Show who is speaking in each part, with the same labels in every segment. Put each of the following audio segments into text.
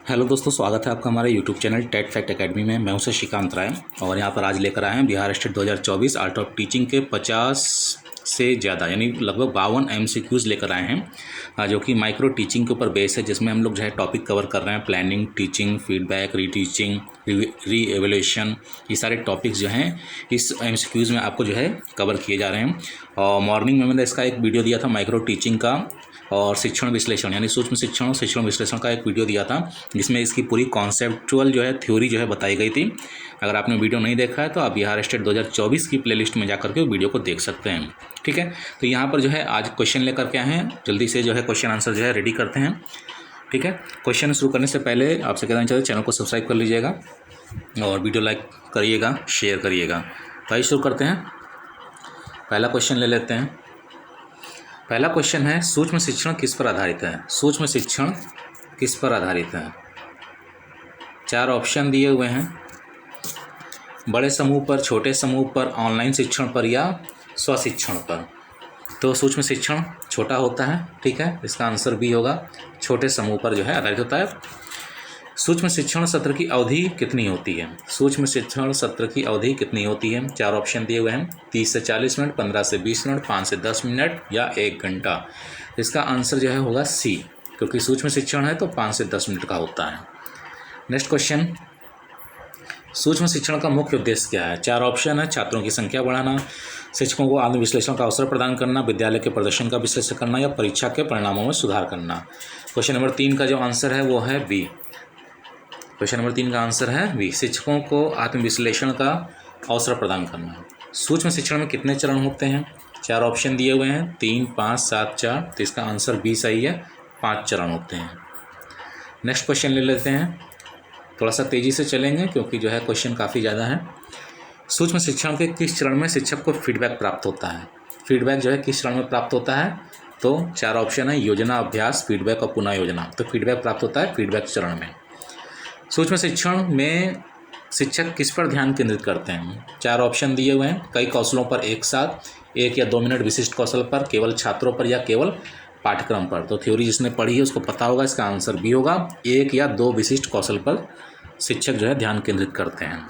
Speaker 1: Hello दोस्तों, स्वागत है आपका हमारे YouTube channel TET fact academy में। मैं हूं श्रीकांत राय और यहां पर आज लेकर आए हैं Bihar state 2024 art of teaching के 50 से ज़्यादा यानी लगभग 52 एमसीक्यूज़ लेकर आए हैं, जो कि माइक्रो टीचिंग के ऊपर बेस है, जिसमें हम लोग जो है टॉपिक कवर कर रहे हैं। प्लानिंग, टीचिंग, फीडबैक, री टीचिंग, री एवेल्यूशन, ये सारे टॉपिक्स जो हैं इस एमसीक्यूज़ में आपको जो है कवर किए जा रहे हैं। और मॉर्निंग में मैंने इसका एक वीडियो दिया था माइक्रो टीचिंग का, और शिक्षण विश्लेषण यानी सूक्ष्म शिक्षण और शिक्षण विश्लेषण का एक वीडियो दिया था, जिसमें इसकी पूरी कॉन्सेप्चुअल जो है थ्योरी जो है बताई गई थी। अगर आपने वीडियो नहीं देखा है तो आप बिहार स्टेट 2024 की प्लेलिस्ट में जाकर के वीडियो को देख सकते हैं। ठीक है, तो यहाँ पर जो है आज क्वेश्चन लेकर के आए हैं। जल्दी से जो है क्वेश्चन आंसर जो है रेडी करते हैं। ठीक है, क्वेश्चन शुरू करने से पहले आपसे कहना चाहिए चैनल को सब्सक्राइब कर लीजिएगा और वीडियो लाइक करिएगा, शेयर करिएगा। तो आइए शुरू करते हैं। पहला क्वेश्चन ले लेते हैं। पहला क्वेश्चन है, सूक्ष्म शिक्षण किस पर आधारित है? सूक्ष्म शिक्षण किस पर आधारित है? 4 ऑप्शन दिए हुए हैं। बड़े समूह पर, छोटे समूह पर, ऑनलाइन शिक्षण पर या स्वशिक्षण पर। तो सूक्ष्म शिक्षण छोटा होता है, ठीक है, इसका आंसर बी होगा, छोटे समूह पर जो है आधारित होता है। सूक्ष्म शिक्षण सत्र की अवधि कितनी होती है? सूक्ष्म शिक्षण सत्र की अवधि कितनी होती है? 4 ऑप्शन दिए हुए हैं, 30 से 40 मिनट, 15 से 20 मिनट, 5 से 10 मिनट या 1 घंटा। इसका आंसर जो है होगा सी, क्योंकि सूक्ष्म शिक्षण है तो 5 से 10 मिनट का होता है। नेक्स्ट क्वेश्चन, सूक्ष्म शिक्षण का मुख्य उद्देश्य क्या है? 4 ऑप्शन है, छात्रों की संख्या बढ़ाना, शिक्षकों को आत्मविश्लेषण का अवसर प्रदान करना, विद्यालय के प्रदर्शन का विश्लेषण करना या परीक्षा के परिणामों में सुधार करना। क्वेश्चन नंबर 3 का जो आंसर है वो है बी। क्वेश्चन नंबर 3 का आंसर है बी, शिक्षकों को आत्मविश्लेषण का अवसर प्रदान करना। सूक्ष्म शिक्षण में कितने चरण होते हैं? 4 ऑप्शन दिए हुए हैं, 3, 5, 7, 4। तो इसका आंसर बी सही है, 5 चरण होते हैं। नेक्स्ट क्वेश्चन ले लेते हैं। थोड़ा सा तेज़ी से चलेंगे क्योंकि जो है क्वेश्चन काफ़ी ज़्यादा है। सूक्ष्म शिक्षण के किस चरण में शिक्षक को फीडबैक प्राप्त होता है? फीडबैक जो है किस चरण में प्राप्त होता है? तो 4 ऑप्शन है, योजना, अभ्यास, फीडबैक और पुनः योजना। तो फीडबैक प्राप्त होता है फीडबैक चरण में। सूक्ष्म शिक्षण में शिक्षक किस पर ध्यान केंद्रित करते हैं? 4 ऑप्शन दिए हुए हैं, कई कौशलों पर एक साथ, 1 या 2 मिनट विशिष्ट कौशल पर, केवल छात्रों पर या केवल पाठ्यक्रम पर। तो थ्योरी जिसने पढ़ी है उसको पता होगा, इसका आंसर बी होगा, 1 या 2 विशिष्ट कौशल पर शिक्षक जो है ध्यान केंद्रित करते हैं।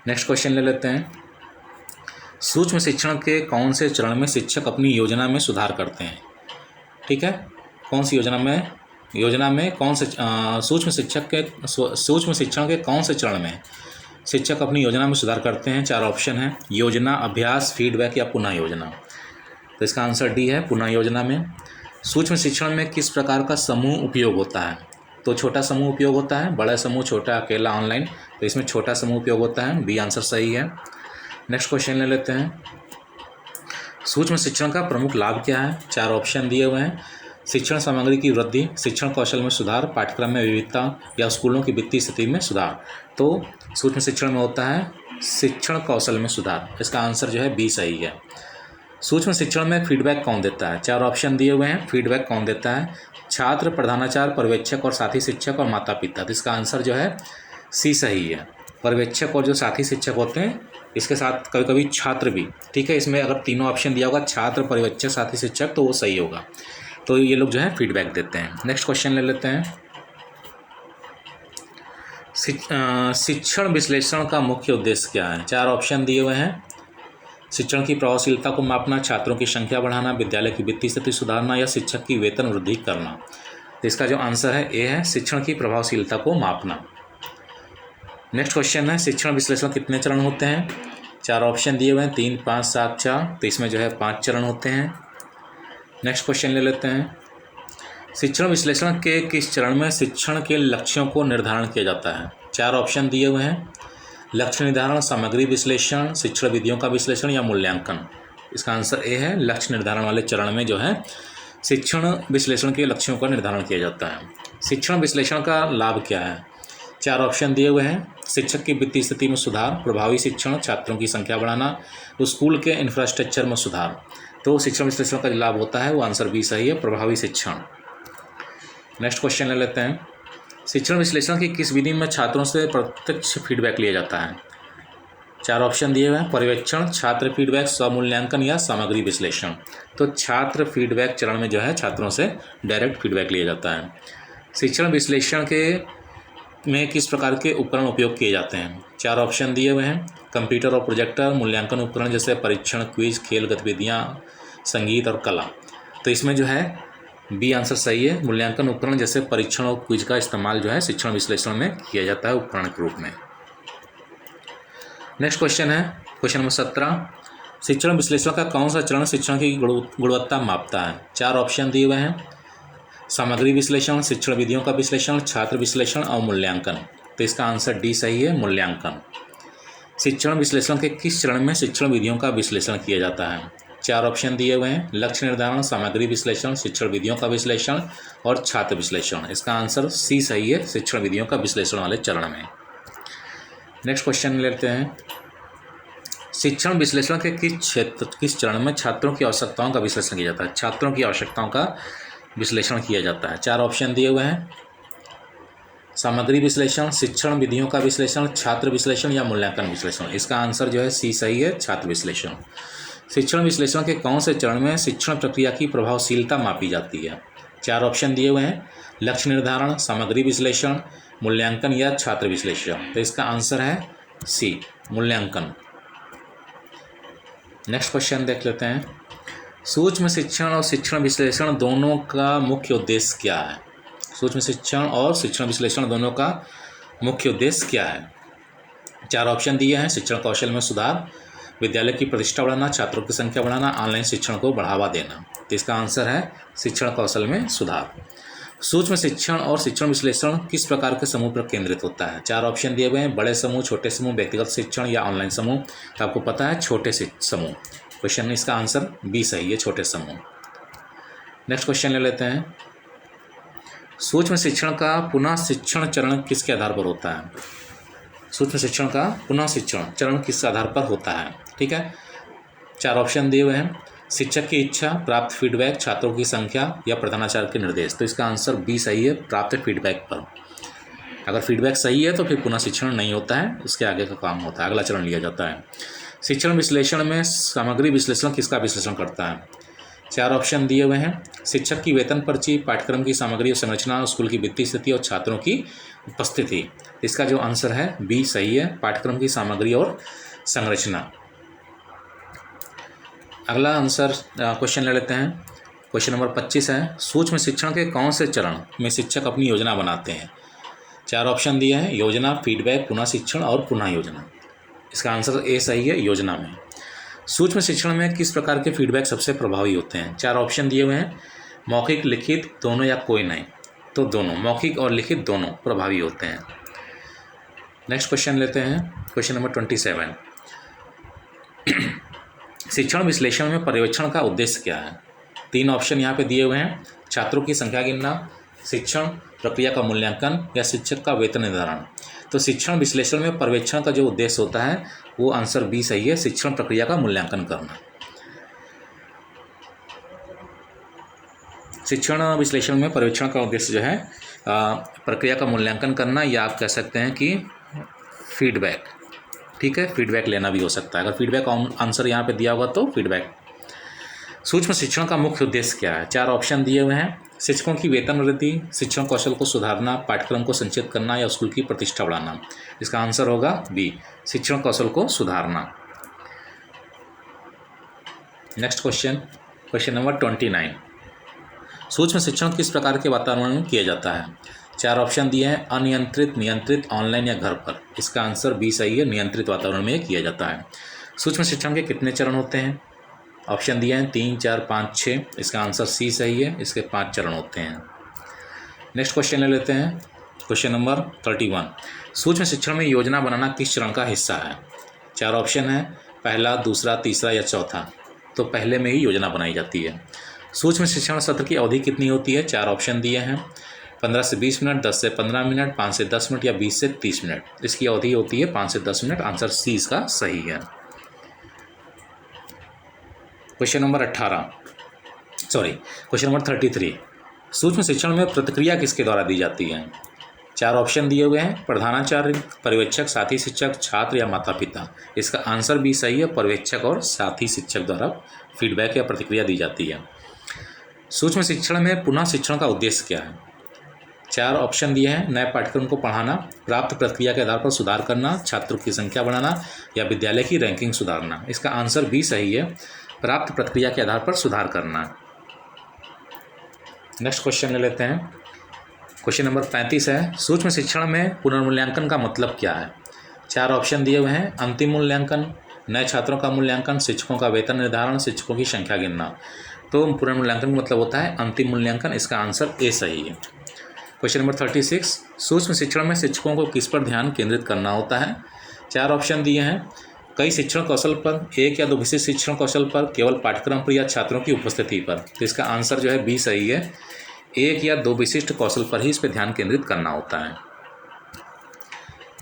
Speaker 1: नेक्स्ट क्वेश्चन ले लेते हैं। सूक्ष्म शिक्षण के कौन से चरण में शिक्षक अपनी योजना में सुधार करते हैं? ठीक है, कौन सी योजना में कौन से सूक्ष्म शिक्षण के कौन से चरण में शिक्षक अपनी योजना में सुधार करते हैं? 4 ऑप्शन है, योजना, अभ्यास, फीडबैक या पुनः योजना। तो इसका आंसर डी है, पुनः योजना में। सूक्ष्म शिक्षण में किस प्रकार का समूह उपयोग होता है? तो छोटा समूह उपयोग होता है, बड़ा समूह, छोटा, अकेला, ऑनलाइन। तो इसमें छोटा समूह उपयोग होता है, बी आंसर सही है। नेक्स्ट क्वेश्चन ले लेते हैं। सूक्ष्म शिक्षण का प्रमुख लाभ क्या है? 4 ऑप्शन दिए हुए हैं, शिक्षण सामग्री की वृद्धि, शिक्षण कौशल में सुधार, पाठ्यक्रम में विविधता या स्कूलों की वित्तीय स्थिति में सुधार। तो सूक्ष्म शिक्षण में होता है शिक्षण कौशल में सुधार। इसका आंसर जो है बी सही है। सूक्ष्म शिक्षण में फीडबैक कौन देता है? 4 ऑप्शन दिए हुए हैं, फीडबैक कौन देता है? छात्र, प्रधानाचार्य, पर्यवेक्षक और साथी शिक्षक और माता पिता। तो इसका आंसर जो है सी सही है। पर्यवेक्षक और जो साथी शिक्षक होते हैं, इसके साथ कभी कभी छात्र भी। ठीक है, इसमें अगर तीनों ऑप्शन दिया होगा, छात्र, पर्यवेक्षक, साथी शिक्षक, तो वो सही होगा। तो ये लोग जो है फीडबैक देते हैं। नेक्स्ट क्वेश्चन ले लेते हैं। शिक्षण विश्लेषण का मुख्य उद्देश्य क्या है? 4 ऑप्शन दिए हुए हैं, शिक्षण की प्रभावशीलता को मापना, छात्रों की संख्या बढ़ाना, विद्यालय की वित्तीय स्थिति सुधारना या शिक्षक की वेतन वृद्धि करना। तो इसका जो आंसर है ए है, शिक्षण की प्रभावशीलता को मापना। नेक्स्ट क्वेश्चन है, शिक्षण विश्लेषण कितने चरण होते हैं? 4 ऑप्शन दिए हुए हैं, 3, 5, 7, 4। तो इसमें जो है 5 चरण होते हैं। नेक्स्ट क्वेश्चन ले लेते हैं। शिक्षण विश्लेषण के किस चरण में शिक्षण के लक्ष्यों को निर्धारण किया जाता है? 4 ऑप्शन दिए हुए हैं, लक्ष्य निर्धारण, सामग्री विश्लेषण, शिक्षण विधियों का विश्लेषण या मूल्यांकन। इसका आंसर ए है, लक्ष्य निर्धारण वाले चरण में जो है शिक्षण विश्लेषण के लक्ष्यों का निर्धारण किया जाता है। शिक्षण विश्लेषण का लाभ क्या है? 4 ऑप्शन दिए हुए हैं, शिक्षक की वित्तीय स्थिति में सुधार, प्रभावी शिक्षण, छात्रों की संख्या बढ़ाना, स्कूल के इंफ्रास्ट्रक्चर में सुधार। तो शिक्षण विश्लेषण का जो लाभ होता है वो आंसर बी सही है, प्रभावी शिक्षण। नेक्स्ट क्वेश्चन ले लेते हैं। शिक्षण विश्लेषण की किस विधि में छात्रों से प्रत्यक्ष फीडबैक लिया जाता है? 4 ऑप्शन दिए हुए हैं, पर्यवेक्षण, छात्र फीडबैक, स्वमूल्यांकन या सामग्री विश्लेषण। तो छात्र फीडबैक चरण में जो है छात्रों से डायरेक्ट फीडबैक लिया जाता है। शिक्षण विश्लेषण के में किस प्रकार के उपकरण उपयोग किए जाते हैं? 4 ऑप्शन दिए हुए हैं। कंप्यूटर और प्रोजेक्टर, मूल्यांकन उपकरण जैसे परीक्षण, क्विज, खेल गतिविधियाँ, संगीत और कला। तो इसमें जो है बी आंसर सही है। मूल्यांकन उपकरण जैसे परीक्षण और क्विज का इस्तेमाल जो है शिक्षण विश्लेषण में किया जाता है उपकरण के रूप में। नेक्स्ट क्वेश्चन है क्वेश्चन नंबर 17। शिक्षण विश्लेषण का कौन सा चरण शिक्षण की गुणवत्ता मापता है? 4 ऑप्शन दिए हुए हैं। सामग्री विश्लेषण, शिक्षण विधियों का विश्लेषण, छात्र विश्लेषण और मूल्यांकन। तो इसका आंसर डी सही है, मूल्यांकन। शिक्षण विश्लेषण के किस चरण में शिक्षण विधियों का विश्लेषण किया जाता है? 4 ऑप्शन दिए हुए हैं। लक्ष्य निर्धारण, सामग्री विश्लेषण, शिक्षण विधियों का विश्लेषण और छात्र विश्लेषण। इसका आंसर सी सही है, शिक्षण विधियों का विश्लेषण वाले चरण में। नेक्स्ट क्वेश्चन लेते हैं। शिक्षण विश्लेषण के किस चरण में छात्रों की आवश्यकताओं का विश्लेषण किया जाता है? छात्रों की आवश्यकताओं का विश्लेषण किया जाता है। 4 ऑप्शन दिए हुए हैं। सामग्री विश्लेषण, शिक्षण विधियों का विश्लेषण, छात्र विश्लेषण या मूल्यांकन विश्लेषण। इसका आंसर जो है सी सही है, छात्र विश्लेषण। शिक्षण विश्लेषण के कौन से चरण में शिक्षण प्रक्रिया की प्रभावशीलता मापी जाती है? 4 ऑप्शन दिए हुए हैं। लक्ष्य निर्धारण, सामग्री विश्लेषण, मूल्यांकन या छात्र विश्लेषण। तो इसका आंसर है सी, मूल्यांकन। नेक्स्ट क्वेश्चन देख लेते हैं। सूक्ष्म शिक्षण और शिक्षण विश्लेषण दोनों का मुख्य उद्देश्य क्या है? सूक्ष्म शिक्षण और शिक्षण विश्लेषण दोनों का मुख्य उद्देश्य क्या है? 4 ऑप्शन दिए हैं। शिक्षण कौशल में सुधार, विद्यालय की प्रतिष्ठा बढ़ाना, छात्रों की संख्या बढ़ाना, ऑनलाइन शिक्षण को बढ़ावा देना। तो इसका आंसर है शिक्षण कौशल में सुधार। सूक्ष्म शिक्षण और शिक्षण विश्लेषण किस प्रकार के समूह पर केंद्रित होता है? 4 ऑप्शन दिए हुए हैं। बड़े समूह, छोटे समूह, व्यक्तिगत शिक्षण या ऑनलाइन समूह। तो आपको पता है छोटे समूह। क्वेश्चन में इसका आंसर बी सही है, छोटे समूह। नेक्स्ट क्वेश्चन ले लेते हैं। सूक्ष्म शिक्षण का पुनः शिक्षण चरण किसके आधार पर होता है? सूक्ष्म शिक्षण का पुनः शिक्षण चरण किस आधार पर होता है? ठीक है, 4 ऑप्शन दिए हुए हैं। शिक्षक की इच्छा, प्राप्त फीडबैक, छात्रों की संख्या या प्रधानाचार्य के निर्देश। तो इसका आंसर बी सही है, प्राप्त फीडबैक पर। अगर फीडबैक सही है तो फिर पुनः शिक्षण नहीं होता है, उसके आगे का काम होता है, अगला चरण लिया जाता है। शिक्षण विश्लेषण में सामग्री विश्लेषण किसका विश्लेषण करता है? 4 ऑप्शन दिए हुए हैं। शिक्षक की वेतन पर्ची, पाठ्यक्रम की सामग्री और संरचना, स्कूल की वित्तीय स्थिति और छात्रों की उपस्थिति। इसका जो आंसर है बी सही है, पाठ्यक्रम की सामग्री और संरचना। अगला आंसर क्वेश्चन ले लेते हैं। क्वेश्चन नंबर 25 है। सूक्ष्म शिक्षण के कौन से चरण में शिक्षक अपनी योजना बनाते हैं? 4 ऑप्शन दिए हैं। योजना, फीडबैक, पुनः शिक्षण और पुनः योजना। इसका आंसर ए सही है, योजना में। सूक्ष्म शिक्षण में किस प्रकार के फीडबैक सबसे प्रभावी होते हैं? 4 ऑप्शन दिए हुए हैं। मौखिक, लिखित, दोनों या कोई नहीं। तो दोनों, मौखिक और लिखित दोनों प्रभावी होते हैं। नेक्स्ट क्वेश्चन लेते हैं। Question number 27। शिक्षण विश्लेषण में पर्यवेक्षण का उद्देश्य क्या है? 3 ऑप्शन यहाँ पे दिए हुए हैं। छात्रों की संख्या गिनना, शिक्षण प्रक्रिया का मूल्यांकन या शिक्षक का वेतन निर्धारण। तो शिक्षण विश्लेषण में पर्यवेक्षण का जो उद्देश्य होता है वो आंसर बी सही है, शिक्षण प्रक्रिया का मूल्यांकन करना। शिक्षण विश्लेषण में पर्यवेक्षण का उद्देश्य जो है प्रक्रिया का मूल्यांकन करना, या आप कह सकते हैं कि फीडबैक। ठीक है, फीडबैक लेना भी हो सकता है। अगर फीडबैक आंसर यहाँ पे दिया होगा तो फीडबैक। सूक्ष्म शिक्षण का मुख्य उद्देश्य क्या है? 4 ऑप्शन दिए हुए हैं। शिक्षकों की वेतन वृद्धि, शिक्षण कौशल को सुधारना, पाठ्यक्रम को संचित करना या स्कूल की प्रतिष्ठा बढ़ाना। इसका आंसर होगा बी, शिक्षण कौशल को सुधारना। Next question, question number 29। सूक्ष्म शिक्षण किस प्रकार के वातावरण में किया जाता है? 4 ऑप्शन दिए हैं। अनियंत्रित, नियंत्रित, ऑनलाइन या घर पर। इसका आंसर बी सही है, नियंत्रित वातावरण में किया जाता है। सूक्ष्म शिक्षण के कितने चरण होते हैं? ऑप्शन दिए हैं 3, 4, 5, 6। इसका आंसर सी सही है, इसके 5 चरण होते हैं। नेक्स्ट क्वेश्चन ले लेते हैं। Question number 31। सूक्ष्म शिक्षण में योजना बनाना किस चरण का हिस्सा है? 4 ऑप्शन है। पहला, दूसरा, तीसरा या चौथा। तो पहले में ही योजना बनाई जाती है। सूक्ष्म शिक्षण सत्र की अवधि कितनी होती है? 4 ऑप्शन दिए हैं। 15 से 20 मिनट, 10 से 15 मिनट, 5 से 10 मिनट या 20 से 30 मिनट। इसकी अवधि होती है 5 से 10 मिनट। आंसर सी इसका सही है। Question number 33। सूक्ष्म शिक्षण में प्रतिक्रिया किसके द्वारा दी जाती है? 4 ऑप्शन दिए हुए हैं। प्रधानाचार्य, पर्यवेक्षक, साथी शिक्षक, छात्र या माता पिता। इसका आंसर भी सही है, पर्यवेक्षक और साथी शिक्षक द्वारा फीडबैक या प्रतिक्रिया दी जाती है। सूक्ष्म शिक्षण में पुनः शिक्षण का उद्देश्य क्या है? 4 ऑप्शन दिए हैं, नए पाठ्यक्रम को पढ़ाना, प्राप्त प्रक्रिया के आधार पर सुधार करना, छात्रों की संख्या बढ़ाना या विद्यालय की रैंकिंग सुधारना। इसका आंसर बी सही है, प्राप्त प्रक्रिया के आधार पर सुधार करना। नेक्स्ट क्वेश्चन ले लेते हैं। क्वेश्चन नंबर 35 है, सूक्ष्म शिक्षण में पुनर्मूल्यांकन का मतलब क्या है? 4 ऑप्शन दिए हुए हैं, अंतिम मूल्यांकन, नए छात्रों का मूल्यांकन, शिक्षकों का वेतन निर्धारण, शिक्षकों की संख्या गिनना। तो पुनर्मूल्यांकन का मतलब होता है अंतिम मूल्यांकन। इसका आंसर ए सही है। क्वेश्चन नंबर 36, सूक्ष्म शिक्षण में शिक्षकों को किस पर ध्यान केंद्रित करना होता है? 4 ऑप्शन दिए हैं, कई शिक्षण कौशल पर, एक या दो विशिष्ट शिक्षण कौशल पर, केवल पाठ्यक्रम पर या छात्रों की उपस्थिति पर। तो इसका आंसर जो है बी सही है, एक या दो विशिष्ट कौशल पर ही इस पर ध्यान केंद्रित करना होता है।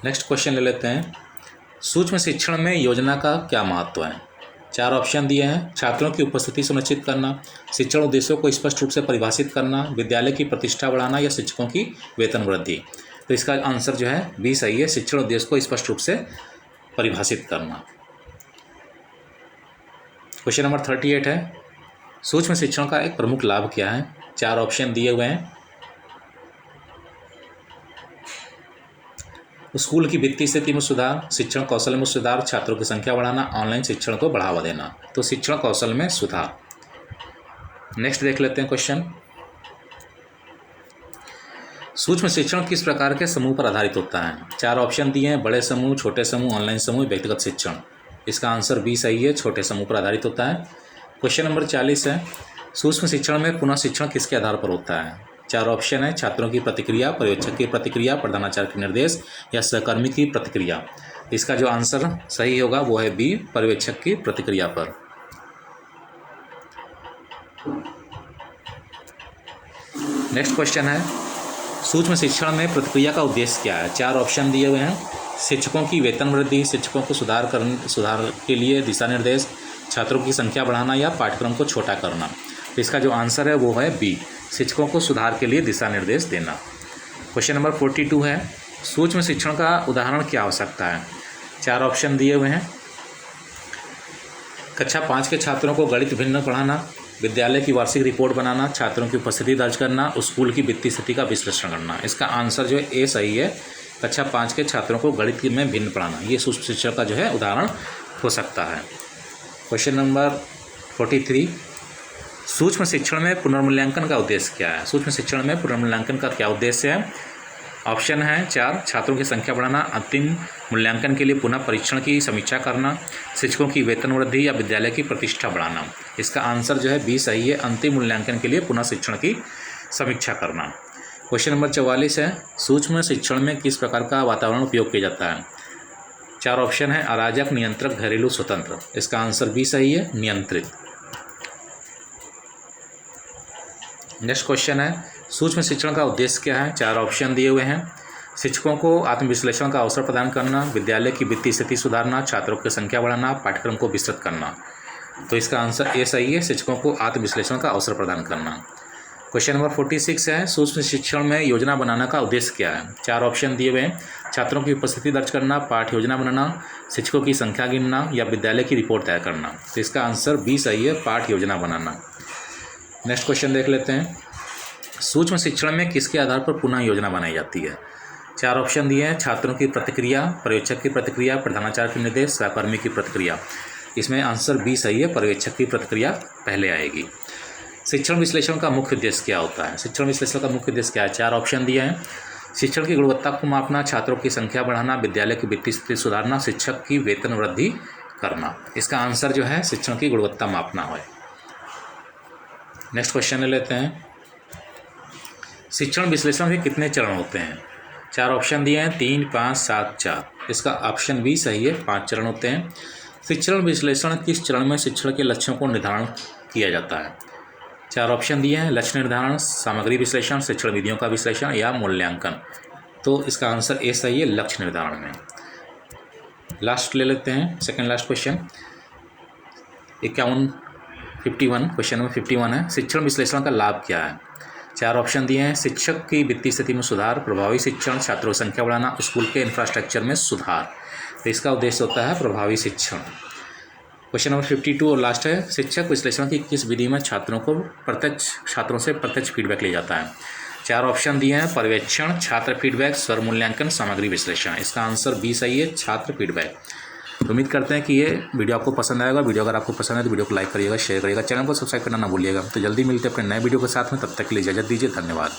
Speaker 1: नेक्स्ट क्वेश्चन ले लेते हैं, सूक्ष्म शिक्षण में योजना का क्या महत्व है? 4 ऑप्शन दिए हैं, छात्रों की उपस्थिति सुनिश्चित करना, शिक्षण उद्देश्यों को स्पष्ट रूप से परिभाषित करना, विद्यालय की प्रतिष्ठा बढ़ाना या शिक्षकों की वेतन वृद्धि। तो इसका आंसर जो है बी सही है, शिक्षण उद्देश्य को स्पष्ट रूप से परिभाषित करना। क्वेश्चन नंबर 38 है, सूक्ष्म शिक्षण का एक प्रमुख लाभ क्या है? 4 ऑप्शन दिए हुए हैं, स्कूल की वित्तीय स्थिति में सुधार, शिक्षण कौशल में सुधार, छात्रों की संख्या बढ़ाना, ऑनलाइन शिक्षण को बढ़ावा देना। तो शिक्षण कौशल में सुधार। नेक्स्ट देख लेते हैं क्वेश्चन, सूक्ष्म शिक्षण किस प्रकार के समूह पर आधारित होता है? 4 ऑप्शन दिए हैं, बड़े समूह, छोटे समूह, ऑनलाइन समूह, व्यक्तिगत शिक्षण। इसका आंसर बी सही है, छोटे समूह पर आधारित होता है। क्वेश्चन नंबर 40 है, सूक्ष्म शिक्षण में पुनः शिक्षण किसके आधार पर होता है? 4 ऑप्शन है, छात्रों की प्रतिक्रिया, पर्यवेक्षक की प्रतिक्रिया, प्रधानाचार्य के निर्देश या सहकर्मी की प्रतिक्रिया। इसका जो आंसर सही होगा वो है बी, पर्यवेक्षक की प्रतिक्रिया पर। नेक्स्ट क्वेश्चन है, सूक्ष्म शिक्षण में प्रतिक्रिया का उद्देश्य क्या है? 4 ऑप्शन दिए हुए हैं, शिक्षकों की वेतन वृद्धि, शिक्षकों को सुधार के लिए दिशा निर्देश, छात्रों की संख्या बढ़ाना या पाठ्यक्रम को छोटा करना। तो इसका जो आंसर है वो है बी, शिक्षकों को सुधार के लिए दिशा निर्देश देना। क्वेश्चन नंबर 42 है, सूक्ष्म शिक्षण का उदाहरण क्या हो सकता है? 4 ऑप्शन दिए हुए हैं, कक्षा 5 के छात्रों को गणित भिन्न पढ़ाना, विद्यालय की वार्षिक रिपोर्ट बनाना, छात्रों की उपस्थिति दर्ज करना, स्कूल की वित्तीय स्थिति का विश्लेषण करना। इसका आंसर जो है ए सही है, कक्षा 5 के छात्रों को गणित में भिन्न पढ़ाना, ये सूक्ष्म शिक्षण का जो है उदाहरण हो सकता है। क्वेश्चन नंबर 43, सूक्ष्म शिक्षण में पुनर्मूल्यांकन का उद्देश्य क्या है? सूक्ष्म शिक्षण में पुनर्मूल्यांकन का क्या उद्देश्य है? ऑप्शन है 4, छात्रों की संख्या बढ़ाना, अंतिम मूल्यांकन के लिए पुनः परीक्षण की समीक्षा करना, शिक्षकों की वेतन वृद्धि या विद्यालय की प्रतिष्ठा बढ़ाना। इसका आंसर जो है बी सही है, अंतिम मूल्यांकन के लिए पुनः शिक्षण की समीक्षा करना। क्वेश्चन नंबर 44 है, सूक्ष्म शिक्षण में किस प्रकार का वातावरण उपयोग किया जाता है? 4 ऑप्शन है, अराजक, नियंत्रक, घरेलू, स्वतंत्र। इसका आंसर बी सही है, नियंत्रित। नेक्स्ट क्वेश्चन है, सूक्ष्म शिक्षण का उद्देश्य क्या है? 4 ऑप्शन दिए हुए हैं, शिक्षकों को आत्मविश्लेषण का अवसर प्रदान करना, विद्यालय की वित्तीय स्थिति सुधारना, छात्रों की संख्या बढ़ाना, पाठ्यक्रम को विस्तृत करना। तो इसका आंसर ए सही है, शिक्षकों को आत्मविश्लेषण का अवसर प्रदान करना। क्वेश्चन नंबर 46 है, सूक्ष्म शिक्षण में योजना बनाने का उद्देश्य क्या है? 4 ऑप्शन दिए हुए हैं, छात्रों की उपस्थिति दर्ज करना, पाठ योजना बनाना, शिक्षकों की संख्या गिनना या विद्यालय की रिपोर्ट तैयार करना। तो इसका आंसर बी सही है, पाठ योजना बनाना। नेक्स्ट क्वेश्चन देख लेते हैं, सूक्ष्म शिक्षण में किसके आधार पर पुनः योजना बनाई जाती है? 4 ऑप्शन दिए हैं, छात्रों की प्रतिक्रिया, पर्यवेक्षक की प्रतिक्रिया, प्रधानाचार्य के निर्देश, सहकर्मी की प्रतिक्रिया। इसमें आंसर बी सही है, पर्यवेक्षक की प्रतिक्रिया पहले आएगी। शिक्षण विश्लेषण का मुख्य उद्देश्य क्या होता है? शिक्षण विश्लेषण का मुख्य उद्देश्य क्या है? 4 ऑप्शन दिए हैं, शिक्षण की गुणवत्ता को मापना, छात्रों की संख्या बढ़ाना, विद्यालय की वित्तीय स्थिति सुधारना, शिक्षक की वेतन वृद्धि करना। इसका आंसर जो है शिक्षण की गुणवत्ता मापना है। नेक्स्ट क्वेश्चन ले लेते हैं, शिक्षण विश्लेषण के कितने चरण होते हैं? 4 ऑप्शन दिए हैं, 3, 5, 7, 4। इसका ऑप्शन बी सही है, 5 चरण होते हैं। शिक्षण विश्लेषण किस चरण में शिक्षण के लक्ष्यों को निर्धारण किया जाता है? 4 ऑप्शन दिए हैं, लक्ष्य निर्धारण, सामग्री विश्लेषण, शिक्षण विधियों का विश्लेषण या मूल्यांकन। तो इसका आंसर ए सही है, लक्ष्य निर्धारण में। लास्ट ले लेते हैं, second last question 51 question number 51 है, शिक्षण विश्लेषण का लाभ क्या है? 4 ऑप्शन दिए हैं, शिक्षक की वित्तीय स्थिति में सुधार, प्रभावी शिक्षण, छात्रों की संख्या बढ़ाना, स्कूल के इंफ्रास्ट्रक्चर में सुधार। तो इसका उद्देश्य होता है प्रभावी शिक्षण। क्वेश्चन नंबर 52 और लास्ट है, शिक्षक विश्लेषण की किस विधि में छात्रों से प्रत्यक्ष फीडबैक लिया जाता है? 4 ऑप्शन दिए हैं, पर्यवेक्षण, छात्र फीडबैक, स्वर मूल्यांकन, सामग्री विश्लेषण। इसका आंसर बी सही है, छात्र फीडबैक। तो उम्मीद करते हैं कि ये वीडियो आपको पसंद आएगा। वीडियो अगर आपको पसंद है तो वीडियो को लाइक करिएगा, शेयर करिएगा, चैनल को सब्सक्राइब करना ना भूलिएगा। तो जल्दी मिलते हैं अपने नए वीडियो के साथ में, तब तक के लिए इजाज़त दीजिए, धन्यवाद।